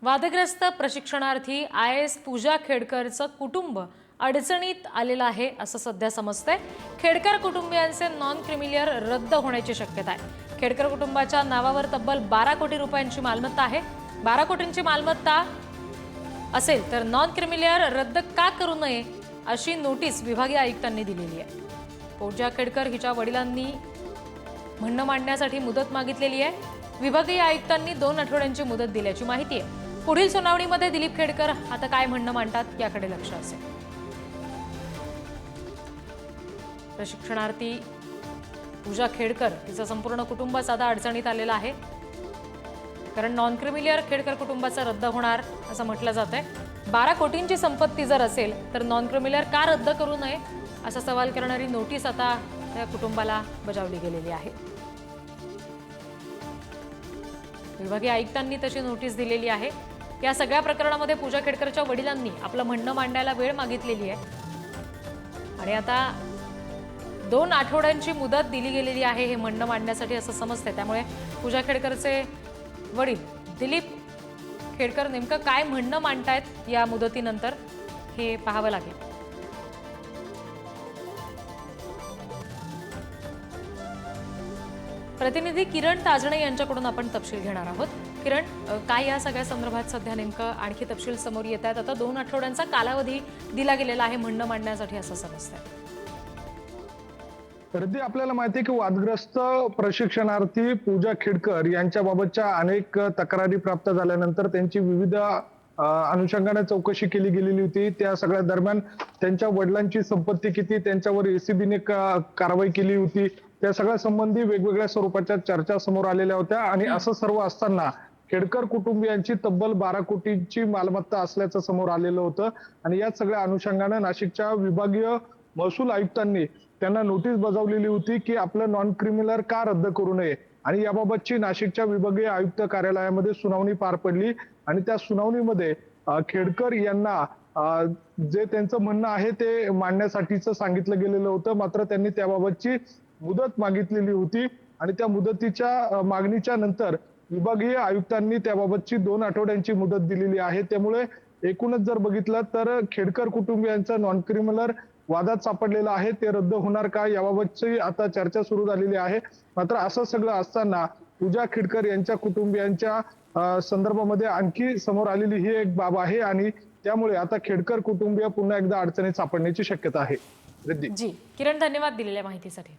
वादग्रस्त प्रशिक्षणार्थी IAS पूजा खेडकरचं कुटुंब अडचणीत आलेलं आहे असं सध्या समजतंय। खेडकर कुटुंबियांचे नॉन क्रिमिलियर रद्द होण्याची शक्यता आहे। खेडकर कुटुंबाच्या नावावर तब्बल 12 कोटी रुपयांची मालमत्ता आहे। 12 कोटींची मालमत्ता असेल तर नॉन क्रिमिलियर रद्द का करू नये अशी नोटीस विभागीय आयुक्तांनी दिलेली आहे। पूजा खेडकर हिच्या वडिलांनी म्हणणं मांडण्यासाठी मुदत मागितलेली आहे। विभागीय आयुक्तांनी 2 आठवड्यांची मुदत दिल्याची माहिती आहे। पुढील सुनावणीमध्ये दिलीप खेडकर आता काय म्हणणं मांडतात याकडे लक्ष असेल। प्रशिक्षणार्थी पूजा खेडकर तिचं संपूर्ण कुटुंबच आता अडचणीत आलेलं आहे, कारण नॉन क्रिमिलियर खेडकर कुटुंबाचा रद्द होणार असं म्हटलं जातंय। 12 कोटींची संपत्ती जर असेल तर नॉन क्रिमिलियर का रद्द करू नये असा सवाल करणारी नोटीस आता त्या कुटुंबाला बजावली गेलेली आहे। विभागीय आयुक्तांनी तशी नोटीस दिलेली आहे। या सगळ्या प्रकरणामध्ये पूजा खेडकरच्या वडिलांनी आपलं म्हणणं मांडायला वेळ मागितलेली आहे आणि आता 2 आठवड्यांची मुदत दिली गेलेली आहे हे म्हणणं मांडण्यासाठी असं समजतंय। त्यामुळे पूजा खेडकरचे वडील दिलीप खेडकर नेमकं काय म्हणणं मांडतायत या मुदतीनंतर हे पाहावं लागेल। प्रतिनिधी किरण ताजणे यांच्याकडून आपण तपशील घेणार आहोत। किरण, काय या सगळ्या संदर्भात सध्या नेमकं आणखी तपशील समोर येत आहेत? आता 2 आठवड्यांचा कालावधी दिला गेलेला आहे म्हणणं मांडण्यासाठी असं समजतंय। तर आपल्याला माहिती आहे की वादग्रस्त प्रशिक्षणार्थी पूजा खेडकर यांच्याबाबतच्या अनेक तक्रारी प्राप्त झाल्यानंतर त्यांची विविध अनुषंगाने चौकशी केली गेलेली होती। त्या सगळ्या दरम्यान त्यांच्या वडिलांची संपत्ती किती, त्यांच्यावर एसीबीने कारवाई केली होती, त्या सगळ्या संबंधी वेगवेगळ्या स्वरूपाच्या चर्चा समोर आलेल्या होत्या। आणि असं सर्व असताना खेडकर कुटुंबियांची तब्बल 12 कोटींची मालमत्ता असल्याचं समोर आलेलं होतं। आणि या सगळ्या अनुषंगाने नाशिकच्या विभागीय महसूल आयुक्तांनी त्यांना नोटीस बजावलेली होती की आपलं नॉन क्रिमिनल का रद्द करू नये। आणि याबाबतची नाशिकच्या विभागीय आयुक्त कार्यालयामध्ये सुनावणी पार पडली आणि त्या सुनावणीमध्ये खेडकर यांना जे त्यांचं म्हणणं आहे ते मांडण्यासाठीच सांगितलं गेलेलं होतं। मात्र त्यांनी त्याबाबतची मुदत मागितलेली होती आणि त्या मुदतीच्या मागणीच्या नंतर विभागीय आयुक्तांनी त्याबाबतची 2 आठवड्यांची मुदत दिलेली आहे। त्यामुळे एकूणच जर बघितलं तर खेडकर कुटुंबियांचा नॉन क्रिमिनल वादात सापडलेला आहे, ते रद्द होणार का याबाबतची आता चर्चा सुरू झालेली आहे। मात्र असं सगळं असताना पूजा खेडकर यांच्या कुटुंबियांच्या संदर्भामध्ये आणखी समोर आलेली ही एक बाब आहे आणि त्यामुळे आता खेडकर कुटुंबीय पुन्हा एकदा अडचणीत सापडण्याची शक्यता आहे। रिद्धी जी, किरण, धन्यवाद दिलेल्या माहितीसाठी।